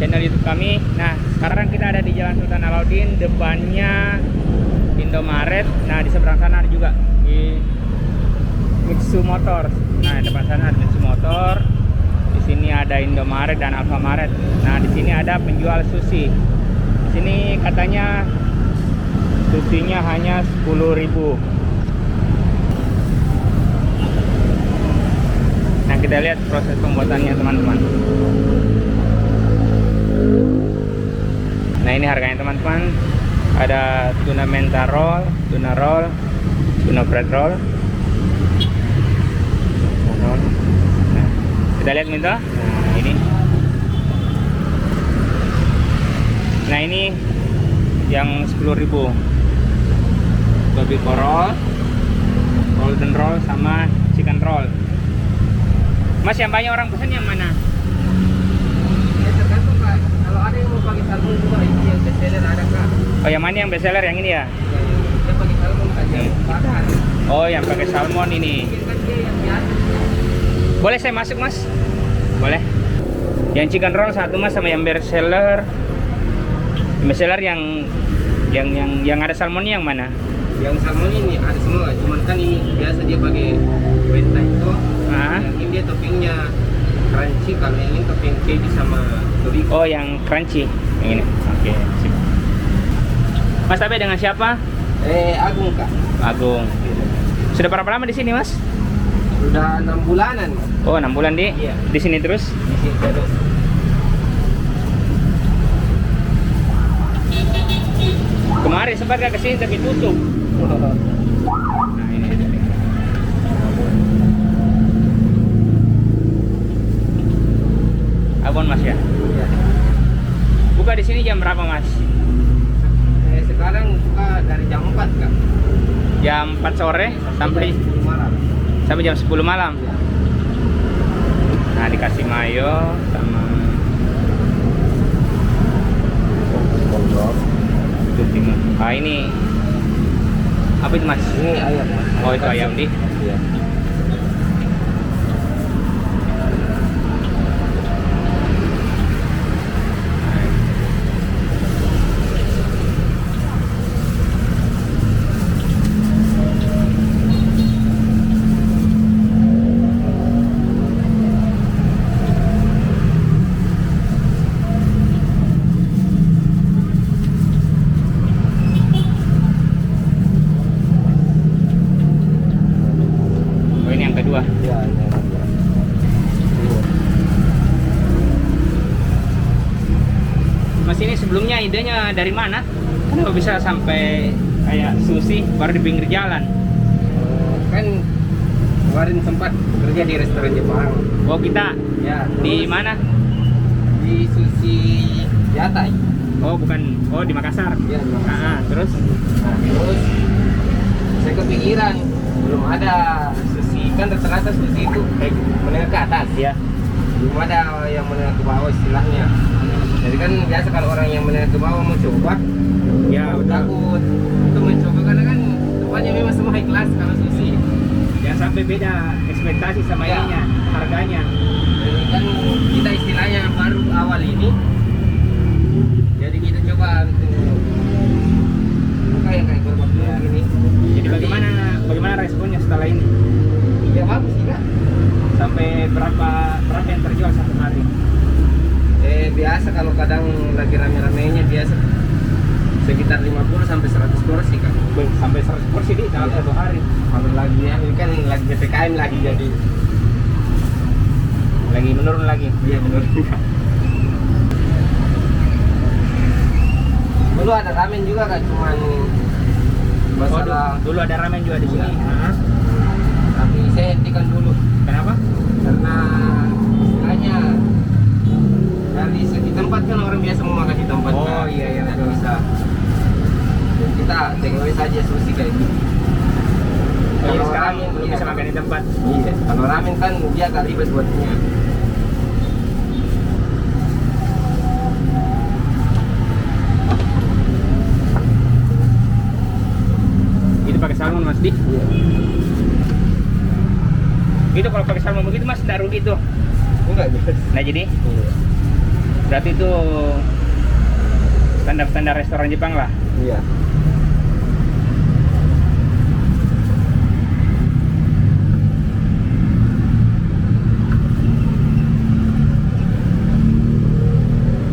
channel YouTube kami. Nah, sekarang kita ada di Jalan Sultan Alauddin, depannya Indomaret. Nah, di seberang sana ada juga di Mitsu Motor. Nah, depan sana ada Mitsu Motor. Di sini ada Indomaret dan Alfamaret. Nah, di sini ada penjual sushi. Di sini katanya sushinya hanya 10.000. Nah, kita lihat proses pembuatannya, teman-teman. Nah, ini harganya, teman-teman. Ada tuna menta roll, tuna roll, tuna bread roll. Nah, kita lihat minta. Nah, ini. Nah, ini yang 10.000. Tobiko roll, golden roll, sama chicken roll. Mas, yang banyak orang pesan yang mana? Ya tergantung Kak. Kalau ada yang mau pakai salmon juga, ini yang best seller ada Kak. Oh, yang mana yang best seller? Yang ini ya? Dia pakai salmon Kak, dia makan. Oh, yang pakai salmon ini. Mungkin kan dia yang biasa. Boleh saya masuk, Mas? Boleh. Yang chicken roll satu, Mas, sama yang best seller. Best seller yang ada salmonnya yang mana? Yang salmon ini ada semua, cuman kan ini biasa dia pakai benta itu. Yang ini dia toppingnya crunchy, kalau yang ini topping keju sama Tobiko. Oh, yang crunchy. Yang ini. Oke, sip. Mas, tapi dengan siapa? Agung Kak. Agung. Sudah berapa lama di sini, Mas? Sudah 6 bulanan. Oh, 6 bulan Iya. Di sini terus? Di sini terus. Kemarin sempat ke sini tapi tutup. Nah, ini. Abon, Mas, ya? Iya. Buka di sini jam berapa, Mas? Sekarang buka dari jam 4 Kak. Jam 4 sore sampai jam 10 malam. sampai jam 10 malam. Iya. Nah, dikasih mayo sama timur. Ah, ini apa itu, Mas? Ini ayam Mas. Oh, itu ayam di. Iya. Oh, ini yang kedua. Iya, ini. Mas, ini sebelumnya idenya dari mana? Kenapa bisa sampai kayak sushi baru di pinggir jalan? Kan kemarin sempat kerja di restoran Jepang. Oh, kita Ya, di terus mana? Di Sushi Yatai. Oh, bukan. Oh, di Makassar. Iya, di Makassar. Terus? Nah, terus saya kepikiran belum ada sushi, kan rata-rata sushi itu kayak menengah ke atas. Ya. Belum ada yang menengah ke bawah istilahnya. Jadi kan biasa kalau orang yang menengah ke bawah mau coba, Ya, betul. takut untuk mencoba karena kan tempatnya memang semua high class kalau sushi. Jangan sampai beda ekspektasi sama Ya. ininya, harganya. Jadi kan kita istilahnya baru awal ini, jadi kita coba untuk kayak gerobak dulu gini. Jadi bagaimana responnya setelah ini? Ya bagus sih Kak. Sampai berapa yang terjual satu hari? Biasa kalau kadang lagi rame-ramenya biasa sekitar 50 sampai 100 porsi Kak. Sampai 100 porsi di dalam Iya. satu hari. Kalau lagi ya, ini kan lagi PPKM lagi jadi Lagi menurun lagi. iya benar. Dulu ada ramen juga Kak, cuman masalah Dulu ada ramen juga di sini. Iya. tapi saya hentikan dulu Kenapa? karena istilahnya dari segi tempat kan orang biasa mau makan di tempat. Oh, Kak. iya, Tidak betul. bisa. Dan kita take away saja sushi kayak gitu. Jadi Kalau sekarang ramen, belum iya. bisa makan di tempat. Iya, kalau ramen kan dia agak ribet buatnya. Itu pakai salmon, Mas Di. Iya. Itu kalau pakai salmon begitu, Mas, tidak rugi tuh. Enggak jelas. Nah, jadi Iya. Berarti itu standar restoran Jepang lah. Iya.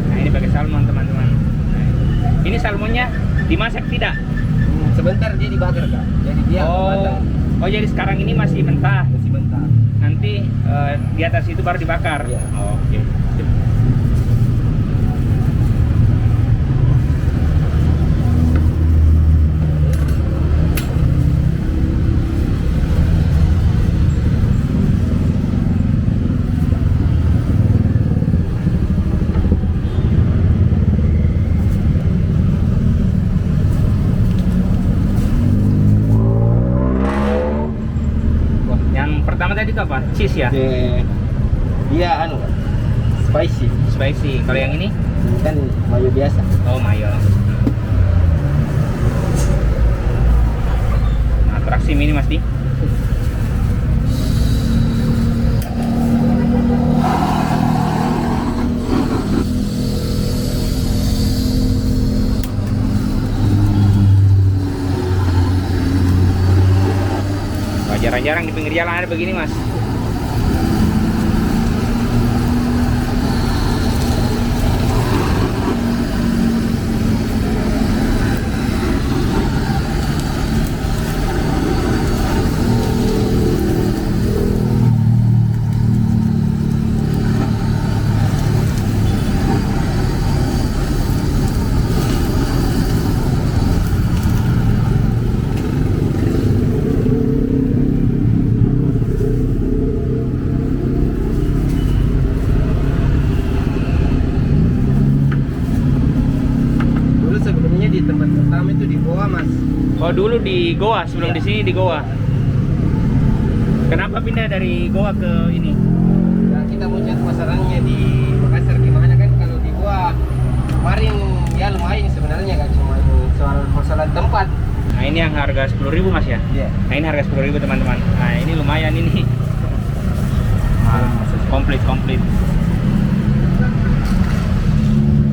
Nah ini pakai salmon teman-teman. Nah, ini salmonnya dimasak tidak? Sebentar dia dibakar Kak. Jadi dia matang. Oh jadi sekarang ini masih mentah. Masih mentah. Nanti di atas itu baru dibakar. Iya. Oh, oke. Wah, yang pertama tadi itu apa? Cheese ya? Dia Kak, spicy. Spicy. Kalau yang ini? Ini kan mayo biasa. Oh, mayo. Nah, atraksi ini Mas Di. Wah, jarang-jarang di pinggir jalan ada begini Mas. Dulu sebelumnya di tempat pertama itu di Goa Mas. Oh, dulu di Goa, sebelum Iya. di sini di Goa. Kenapa pindah dari Goa ke ini? Nah, kita mau cari pasarannya di Makassar gimana kan, kalau di Goa kemarin ya lumayan sebenarnya, kan cuma soal persoalan tempat. Nah, ini yang harga 10.000 Mas ya? Iya. Nah, ini harga 10.000 teman-teman. Nah, ini lumayan ini. Komplit.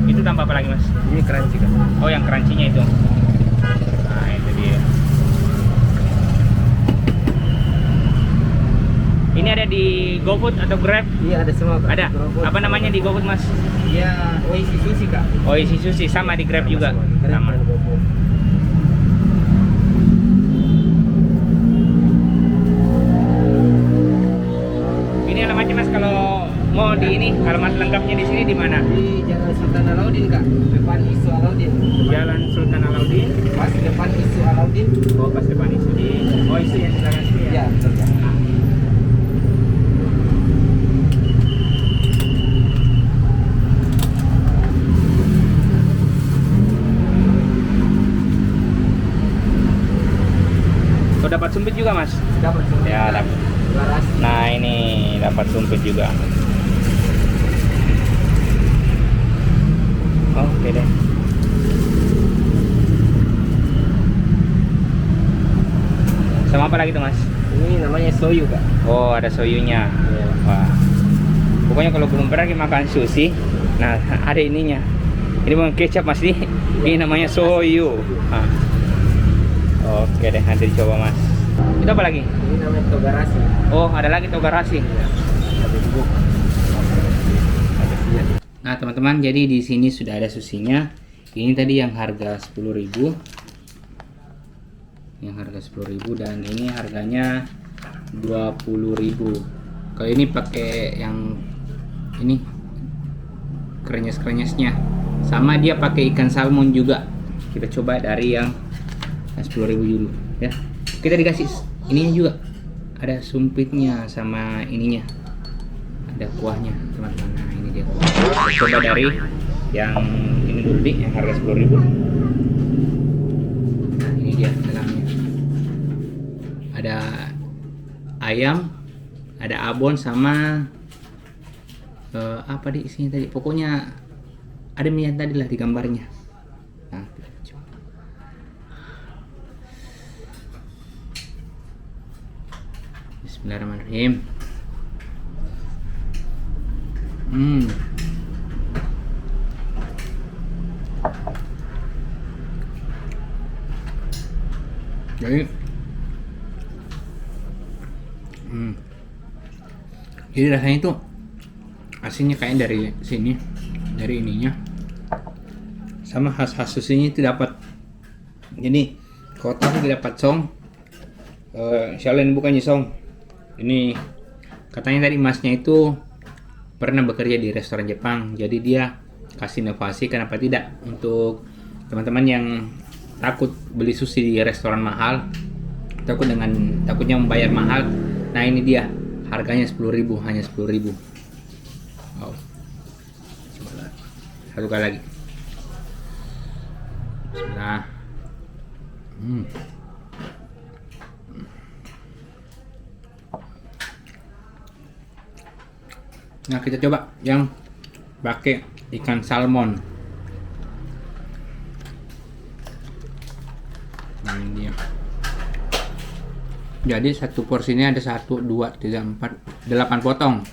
Itu tambah apa lagi Mas? Ini crunchy kan. Oh, yang crunchy-nya itu. Nah, itu dia. Ini ada di GoFood atau Grab? Iya ada semua Kak. Ada. Gerobot, Apa namanya di GoFood Mas? Iya, Oasis Sushi Kak. Oh, isi sushi sama di Grab juga. Grab Sama. dan GoFood. Ini alamatnya Mas kalau mau di ini, alamat lengkapnya di sini di mana? Di Jalan Sultan Alauddin Kak, depan Isu Alauddin. Jalan Sultan Alauddin. Pas depan Isu Alauddin. Oh, pas depan isu di. Oh, isu yang sebelah sini ya. Iya, betul Kak. Oh, dapat sumpit juga Mas. Dapat semua. Ya, dapat. Laras. Nah, ini dapat sumpit juga. Oke deh. Sama apa lagi tuh Mas? Ini namanya soyu Kak. Oh, ada soyunya. Iya. Wah. Pokoknya kalau belum pernah makan sushi, nah ada ininya. Ini bukan kecap Mas, ini namanya soyu. Ah. Oke deh, nanti dicoba Mas. Itu apa lagi? Ini namanya togarasi. Oh, ada lagi togarasi. Ada bubuk. Nah, teman-teman, jadi di sini sudah ada susinya. Ini tadi yang harga 10.000. Yang harga 10.000 dan ini harganya 20.000. Kalau ini pakai yang ini krenyes-krenyesnya. Sama dia pakai ikan salmon juga. Kita coba dari yang 10.000 dulu ya. Kita dikasih ininya juga. Ada sumpitnya sama ininya. Ada kuahnya, teman-teman. Nah, ini dia. Coba dari yang ini dulu nih, yang harga 10.000. Nah, ini dia dalamnya. Ada ayam, ada abon sama apa di isinya tadi? Pokoknya ada minyak tadi lah di gambarnya. Nah, kita coba. Bismillahirrahmanirrahim. Jadi jadi rasanya itu asinnya kayak dari sini, dari ininya, sama khas-khas susinya itu dapat. Jadi kota itu dapat song, Shaolin bukannya song. Ini katanya tadi masnya itu pernah bekerja di restoran Jepang, jadi dia kasih inovasi kenapa tidak untuk teman-teman yang takut beli sushi di restoran mahal, takutnya membayar mahal. Nah ini dia harganya 10.000, hanya 10.000. Wow. Coba satu kali lagi. Bismillah. Nah kita coba yang pakai ikan salmon. Nah ini dia. Jadi satu porsinya ada 1, 2, 3, 4, 8 potong.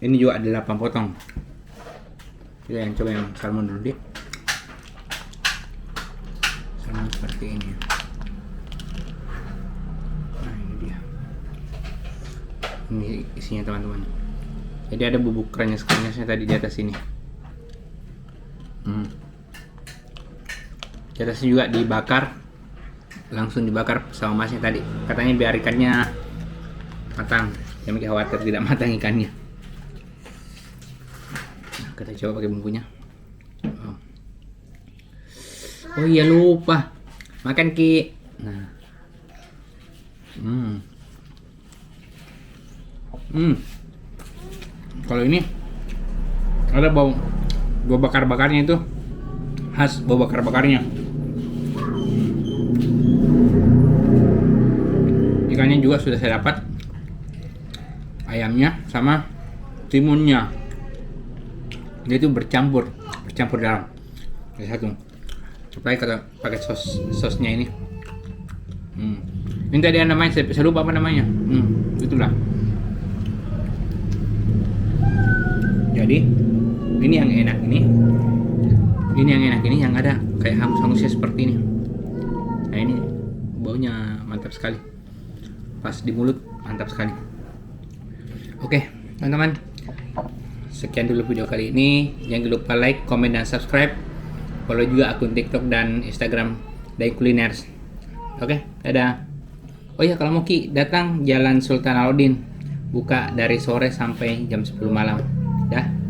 Ini juga ada 8 potong. Kita yang coba yang salmon dulu deh. Salmon seperti ini. Nah ini dia. Ini isinya teman-teman. Jadi ada bubuk krenyes-krenyesnya tadi di atas ini. Di atasnya juga dibakar, langsung dibakar sama masnya tadi. Katanya biar ikannya matang, jangan khawatir tidak matang ikannya. Nah, kita coba pakai bumbunya. Oh iya lupa, makan Ki. Nah, kalau ini ada bau bakar-bakarnya, itu khas bau bakar-bakarnya. Ikannya juga sudah saya dapat, ayamnya sama timunnya, dia itu bercampur dalam satu. Supaya kita pakai sosnya ini. Ini tadi namanya saya lupa apa namanya. Itulah. Jadi ini yang enak ini yang ada kayak hangus-hangusnya seperti ini. Nah ini baunya mantap sekali, pas di mulut mantap sekali. Oke teman-teman, sekian dulu video kali ini. Jangan lupa like, komen, dan subscribe. Follow juga akun TikTok dan Instagram Dai Kuliners. Oke, dadah. Oh ya, kalau mau Ki datang Jalan Sultan Alauddin, buka dari sore sampai jam 10 malam. Dah.